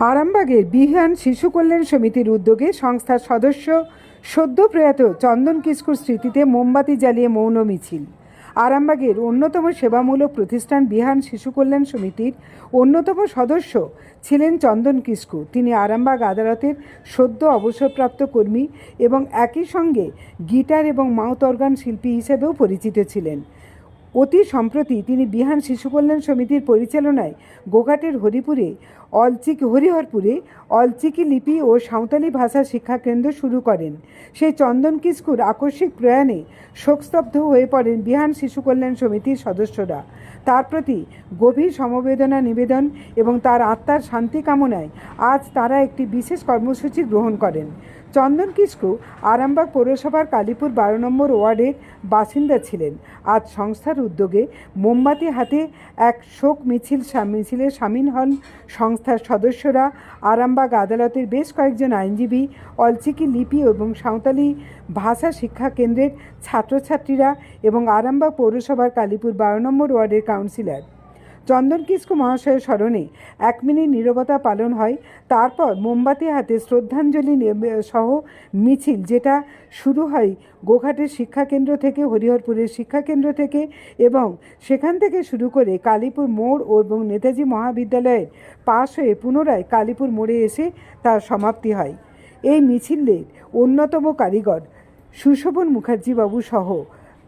আরামবাগের বিহান শিশু কল্যাণ সমিতির উদ্যোগে সংস্থার সদস্য সদ্য প্রয়াত চন্দন কিস্কুর স্মৃতিতে মোমবাতি জ্বালিয়ে মৌন মিছিল। আরামবাগের অন্যতম সেবামূলক প্রতিষ্ঠান বিহান শিশু কল্যাণ সমিতির অন্যতম সদস্য ছিলেন চন্দন কিস্কু। তিনি আরামবাগ আদালতের সদ্য অবসরপ্রাপ্ত কর্মী এবং একই সঙ্গে গিটার এবং মাউথ অর্গান শিল্পী হিসেবেও পরিচিত ছিলেন। অতি সম্প্রতি তিনি বিহান শিশু কল্যাণ সমিতির পরিচালনায় গোঘাটের হরিহরপুরে অলচিকি লিপি ও সাঁওতালি ভাষা শিক্ষা কেন্দ্র শুরু করেন। সেই চন্দন কিস্কুর আকস্মিক প্রয়াণে শোকস্তব্ধ হয়ে পড়েন বিহান শিশু কল্যাণ সমিতির সদস্যরা। তার প্রতি গভীর সমবেদনা নিবেদন এবং তার আত্মার শান্তি কামনায় আজ তারা একটি বিশেষ কর্মসূচি গ্রহণ করেন। চন্দন কিস্কু আরামবাগ পৌরসভার কালীপুর 12 নম্বর ওয়ার্ডের বাসিন্দা ছিলেন। আজ সংস্থার উদ্যোগে মোমবাতি হাতে এক শোক মিছিলে সামিল হন সংস্থার সদস্যরা, আরামবাগ আদালতের বেশ কয়েকজন আইনজীবী, অলচিকি লিপি এবং সাঁওতালি ভাষা শিক্ষা কেন্দ্রের ছাত্রছাত্রীরা এবং আরামবাগ পৌরসভার কালীপুর 12 নম্বর ওয়ার্ডের কাউন্সিলর। চন্দন কিস্কু মহাশয়ের স্মরণে 1 মিনিট নীরবতা পালন হয়। তারপর মোমবাতি হাতে শ্রদ্ধাঞ্জলি সহ মিছিল, যেটা শুরু হয় গোঘাটের শিক্ষাকেন্দ্র থেকে, হরিহরপুরের শিক্ষাকেন্দ্র থেকে, এবং সেখান থেকে শুরু করে কালীপুর মোড় এবং নেতাজি মহাবিদ্যালয়ের পাশ হয়ে পুনরায় কালীপুর মোড়ে এসে তার সমাপ্তি হয়। এই মিছিলের অন্যতম কারিগর সুশোভন মুখার্জি বাবু সহ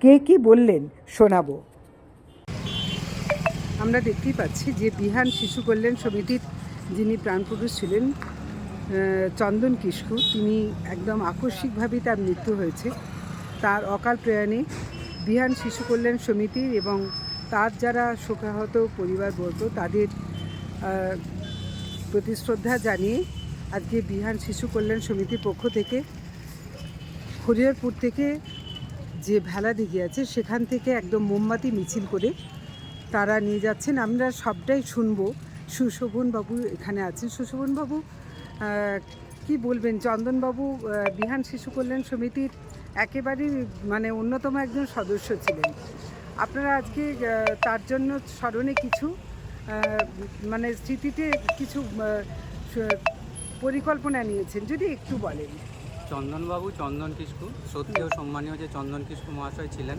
কে কী বললেন শোনাবো। আমরা দেখতেই পাচ্ছি যে বিহান শিশু কল্যাণ সমিতির যিনি প্রাণপুরুষ ছিলেন চন্দন কিস্কু, তিনি একদম আকস্মিকভাবেই তার মৃত্যু হয়েছে। তার অকাল প্রয়াণে বিহান শিশু কল্যাণ সমিতির এবং তার যারা শোকাহত পরিবারবর্গ তাদের প্রতি শ্রদ্ধা জানিয়ে আজকে বিহান শিশু কল্যাণ সমিতির পক্ষ থেকে হরিহরপুর থেকে যে ভেলা দিঘি আছে সেখান থেকে একদম মোমবাতি মিছিল করে তারা নিয়ে যাচ্ছেন। আমরা সবটাই শুনবো। সুশোভনবাবু এখানে আছেন। সুশোভনবাবু, কি বলবেন? চন্দনবাবু বিহান শিশু কল্যাণ সমিতির একেবারেই অন্যতম একজন সদস্য ছিলেন। আপনারা আজকে তার জন্য স্মরণে কিছু স্মৃতিতে কিছু পরিকল্পনা নিয়েছেন, যদি একটু বলেন। চন্দনবাবু চন্দন কিস্কু সত্যিও সম্মানীয় যে চন্দন কিস্কু মহাশয় ছিলেন,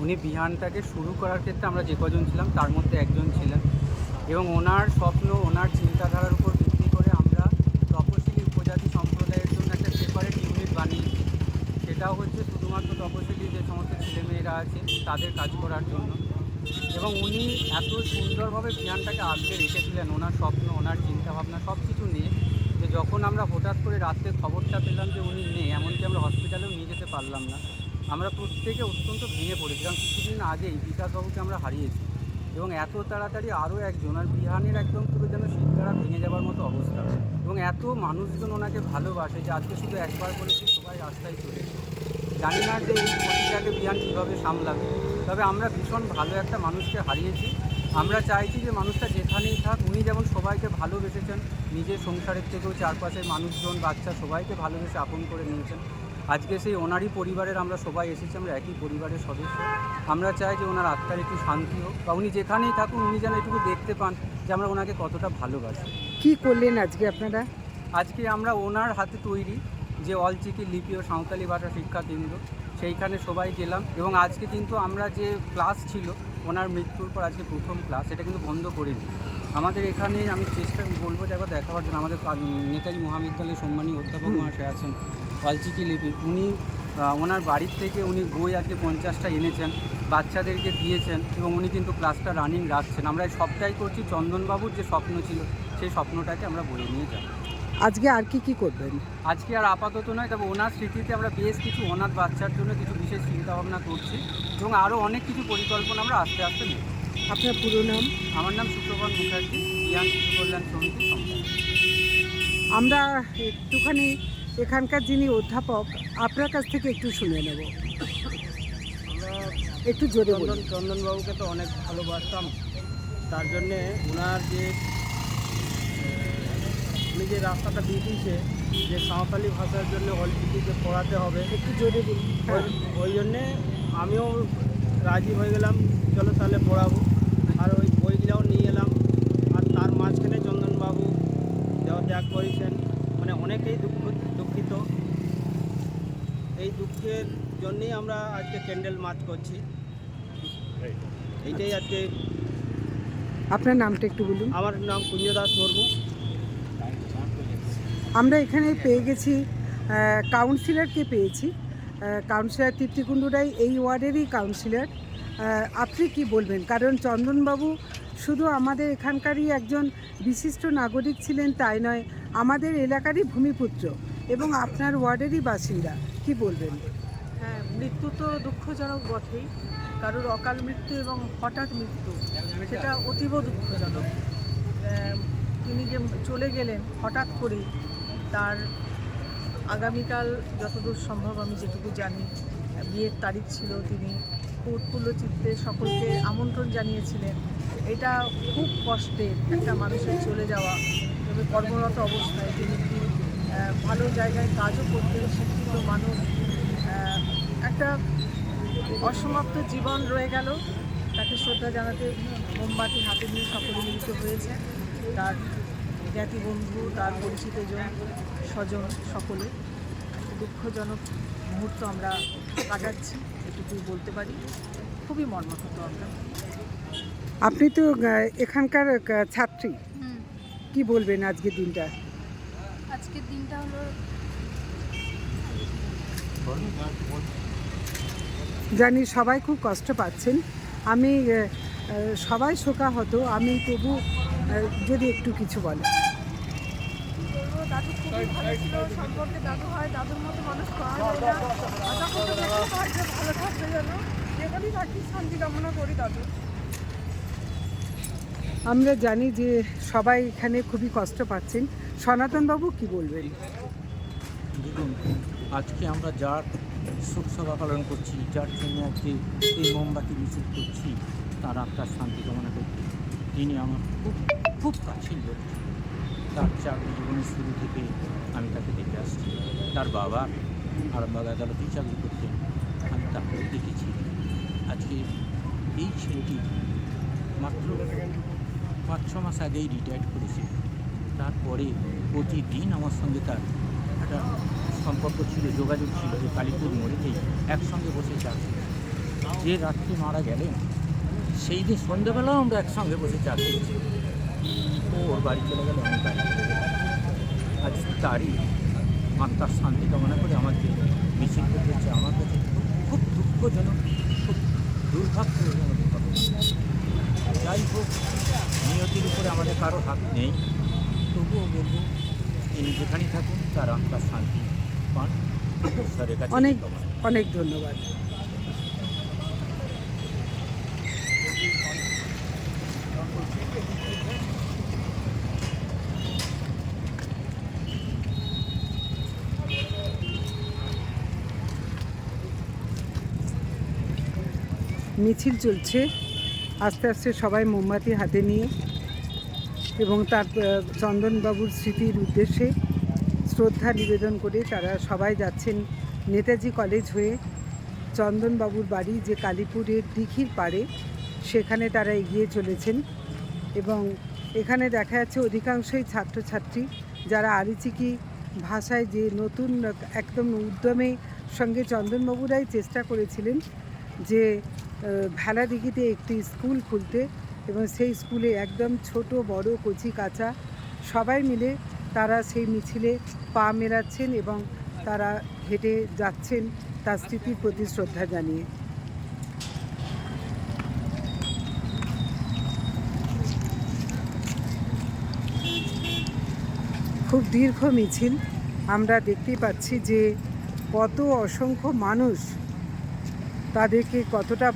উনি বিহানটাকে শুরু করার ক্ষেত্রে আমরা যে কজন ছিলাম তার মধ্যে একজন ছিলেন, এবং ওনার স্বপ্ন, ওনার চিন্তাধারার উপর ভিত্তি করে আমরা তপশিলি উপজাতি সম্প্রদায়ের জন্য একটা সেপারেট ইউনিট বানিয়েছি। সেটাও হচ্ছে শুধুমাত্র তপশিলি যে সমস্ত ছেলেমেয়েরা আছে তাদের কাজ করার জন্য। এবং উনি এত সুন্দরভাবে বিহানটাকে আগলে রেখেছিলেন, ওনার স্বপ্ন, ওনার চিন্তাভাবনা সব কিছু নিয়ে, যে যখন আমরা হঠাৎ করে রাত্রে খবরটা পেলাম যে উনি নেই, এমনকি আমরা হসপিটালেও নিয়ে যেতে পারলাম না, আমরা প্রত্যেকে অত্যন্ত ভেঙে পড়েছিলাম। কিছুদিন আগেই বিকাশবাবুকে আমরা হারিয়েছি, এবং এত তাড়াতাড়ি আরও একজন, আর বিহানের একদম পুরো যেন শীততারা ভেঙে যাওয়ার মতো অবস্থা। এবং এত মানুষজন ওনাকে ভালোবাসে যে আজকে শুধু একবার বলেছি সবাই রাস্তায় চলে। জানি না যে এই ক্ষতিটাকে বিহান কীভাবে সামলাবে, তবে আমরা ভীষণ ভালো একটা মানুষকে হারিয়েছি। আমরা চাইছি যে মানুষটা যেখানেই থাক, উনি যেমন সবাইকে ভালোবেসেছেন, নিজের সংসারের থেকেও চারপাশের মানুষজন, বাচ্চা সবাইকে ভালোবেসে আপন করে নিয়েছেন। আজকে সেই ওনারই পরিবারের আমরা সবাই এসেছি, আমরা একই পরিবারের সদস্য। আমরা চাই যে ওনার আত্মার একটু শান্তি হোক, বা উনি যেখানেই থাকুন উনি যেন এটুকু দেখতে পান যে আমরা ওনাকে কতটা ভালোবাসি। কি করলেন আজকে আপনারা? আজকে আমরা ওনার হাতে তৈরি যে অলচিকি লিপি ও সাঁওতালি ভাষা শিক্ষা কেন্দ্র, সেইখানে সবাই গেলাম। এবং আজকে কিন্তু আমরা যে ক্লাস ছিল ওনার মৃত্যুর পর, আজকে প্রথম ক্লাস, এটা কিন্তু বন্ধ করিনি। আমাদের এখানে আমি চেষ্টা বলবো যে একবার দেখাবার জন্য, আমাদের নেতাজি মহাবিদ্যালয়ের সম্মানীয় অধ্যাপক মহাশয় আছেন অলচিকি লিপি, উনি ওনার বাড়ির থেকে উনি বই আজকে 50টা এনেছেন, বাচ্চাদেরকে দিয়েছেন, এবং উনি কিন্তু ক্লাসটা রানিং রাখছেন। আমরা সবটাই করছি চন্দনবাবুর যে স্বপ্ন ছিল সেই স্বপ্নটাকে আমরা বয়ে নিয়ে যাব। আজকে আর কি করবেন? আজকে আর আপাতত নয়, তবে ওনার স্মৃতিতে আমরা বেশ কিছু অনাথ বাচ্চার জন্য কিছু বিশেষ চিন্তাভাবনা করছি, এবং আরও অনেক কিছু পরিকল্পনা আমরা আস্তে আস্তে নেব। আপনার পুরো নাম? আমার নাম সুশোভন মুখার্জি, বিহান শিশু কল্যাণ সমিতির সম্পাদক। আমরা একটুখানি এখানকার যিনি অধ্যাপক, আপনার কাছ থেকে একটু শুনে নেব। আমরা একটু জোরে বলুন। চন্দনবাবুকে তো অনেক ভালোবাসতাম, তার জন্যে ওনার যে উনি যে রাস্তাটা দিয়ে দিয়েছে যে সাঁওতালি ভাষার জন্য অলচিকিতে পড়াতে হবে, একটু জোরে বলুন। ওই জন্যে আমিও রাজি হয়ে গেলাম, চলো তাহলে পড়াবো। আর ওই বইগুলোও নিয়ে এলাম। আর তার মাঝখানে চন্দনবাবু যে দেহ ত্যাগ করেছেন, মানে অনেকেই দুঃখিত। এই দুঃখের জন্যেই আমরা আজকে ক্যান্ডেল মার্চ করছি। এইটাই আজকে। আপনার নামটা একটু বলুন। আমার নাম কুঞ্জ দাস মুর্মু। আমরা এখানে পেয়ে গেছি কাউন্সিলরকে পেয়েছি। কাউন্সিলর তৃপ্তি কুণ্ডু রায় এই ওয়ার্ডেরই কাউন্সিলর। আপনি কি বলবেন? কারণ চন্দনবাবু শুধু আমাদের এখানকারই একজন বিশিষ্ট নাগরিক ছিলেন তাই নয়, আমাদের এলাকারই ভূমিপুত্র এবং আপনার ওয়ার্ডেরই বাসিন্দা। কি বলবেন? হ্যাঁ, মৃত্যু তো দুঃখজনক বটেই। কারোর অকাল মৃত্যু এবং হঠাৎ মৃত্যু, সেটা অতীব দুঃখজনক। তিনি যে চলে গেলেন হঠাৎ করে, তার আগামীকাল যতদূর সম্ভব আমি যেটুকু জানি বিয়ের তারিখ ছিল। তিনি উৎফুল্ল চিত্তে সকলকে আমন্ত্রণ জানিয়েছিলেন। এটা খুব কষ্টের একটা মানুষের চলে যাওয়া, তবে কর্মরত অবস্থায় তিনি কি ভালো জায়গায় কাজও করতেন, শিক্ষিত মানুষ। একটা অসমাপ্ত জীবন রয়ে গেল, তাকে শ্রদ্ধা জানাতে মোমবাতি হাতে নিয়ে সকলে মিলিত হয়েছে। তার জ্ঞাতি বন্ধু, তার পরিচিত জন, স্বজন সকলে একটা দুঃখজনক মুহূর্ত আমরা কাটাচ্ছি, এটুকুই বলতে পারি। খুবই মর্মাহত আমরা। আপনি তো এখানকার ছাত্রী, কি বলবেন আজকের দিনটা? আজকের দিনটা হলো জানি সবাই খুব কষ্ট পাচ্ছেন, আমি সবাই শোকাহত, আমি তবু যদি একটু কিছু বলেন। বলবো, দাদু খুবই ভালো ছিল, সম্পর্কে দাদু হয়, দাদুর মতো মানুষ পাওয়া যায় না। আশা করতে ভাগ্যে ভালো থাকবে যেন, যেখানেই থাকি শান্তি কামনা করি দাদু। আমরা জানি যে সবাই এখানে খুবই কষ্ট পাচ্ছেন। সনাতনবাবু কি বলবেন? দেখুন, আজকে আমরা যার শোক সভা পালন করছি, যার জন্য আজকে এই মোমবাতি মিছিল করছি, তার আত্মার শান্তি কামনা করছি। তিনি আমার খুব খুব কাছের লোক। তার চাকরি জীবনের শুরু থেকে আমি তাকে দেখে আসছি। তার বাবা আরামবাগ আদালতেই চাকরি করতেন, আমি তাকেও দেখেছি। আজকে এই ছেলেটি মাত্র 5-6 মাস আগেই রিটায়ার্ড করেছে। তারপরে প্রতিদিন আমার সঙ্গে তার একটা সম্পর্ক ছিল, যোগাযোগ ছিল। এই কালীপুর মোড়েতেই একসঙ্গে বসে চা খেয়েছি। যে রাত্রে মারা গেলেন সেই দিন সন্ধ্যেবেলাও আমরা একসঙ্গে বসে চা খেয়েছি। ও ওর বাড়ি চলে গেল, আমি বাড়ি চলে গেলাম। আজ তারই আত্মার শান্তি কামনা করে আমাকে মিছিল করতে হচ্ছে। আমার কাছে খুব দুঃখজনক, খুব দুর্ভাগ্যজনক ঘটনা। যাই হোক, নিয়তির উপরে আমাদের কারো হাত নেই, তবুও বলবো তিনি যেখানেই থাকুন তার আত্মার শান্তি পান। ঈশ্বরের কাছে অনেক অনেক ধন্যবাদ। মিছিল চলছে, আস্তে আস্তে সবাই মোমবাতি হাতে নিয়ে এবং তার চন্দনবাবুর স্মৃতির উদ্দেশ্যে শ্রদ্ধা নিবেদন করে তারা সবাই যাচ্ছেন নেতাজি কলেজ হয়ে চন্দনবাবুর বাড়ি যে কালীপুরের দিঘির পাড়ে, সেখানে তারা এগিয়ে চলেছেন। এবং এখানে দেখা যাচ্ছে অধিকাংশই ছাত্রছাত্রী, যারা আলিচিকি ভাষায় যে নতুন একদম উদ্যমে সঙ্গে চন্দনবাবুরাই চেষ্টা করেছিলেন যে ভেলা দিঘিতে একটি স্কুল খুলতে, এবং সেই স্কুলে একদম ছোট বড় কচি কাঁচা সবাই মিলে তারা সেই মিছিলে পা মেলাচ্ছেন এবং তারা হেঁটে যাচ্ছেন তার স্মৃতির প্রতি শ্রদ্ধা জানিয়ে। খুব দীর্ঘ মিছিল, আমরা দেখতেই পাচ্ছি যে কত অসংখ্য মানুষ তাদেরকে কতটা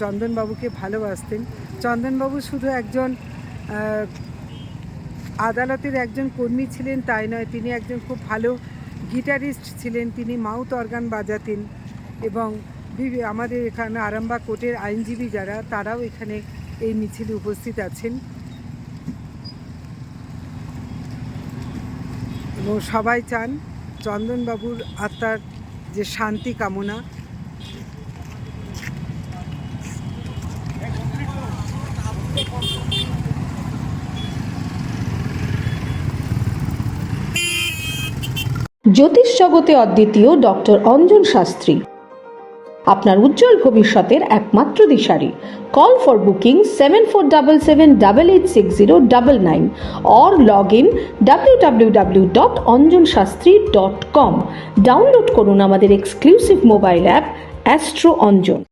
চন্দনবাবুকে ভালোবাসতেন। চন্দনবাবু শুধু একজন আদালতের একজন কর্মী ছিলেন তাই নয়, তিনি একজন খুব ভালো গিটারিস্ট ছিলেন। তিনি মাউথ অর্গান বাজাতেন এবং আমাদের এখানে আরামবাগ কোর্টের আইনজীবী যারা, তারাও এখানে এই মিছিলে উপস্থিত আছেন এবং সবাই চান চন্দনবাবুর আত্মার যে শান্তি কামনা। জ্যোতিষ জগতে অদ্বিতীয় ডক্টর অঞ্জন শাস্ত্রী আপনার উজ্জ্বল ভবিষ্যতের একমাত্র দিশারি। Call for booking 7477886099 or log in www.anjanshastri.com। Download করুন আমাদের exclusive mobile app Astro Anjan.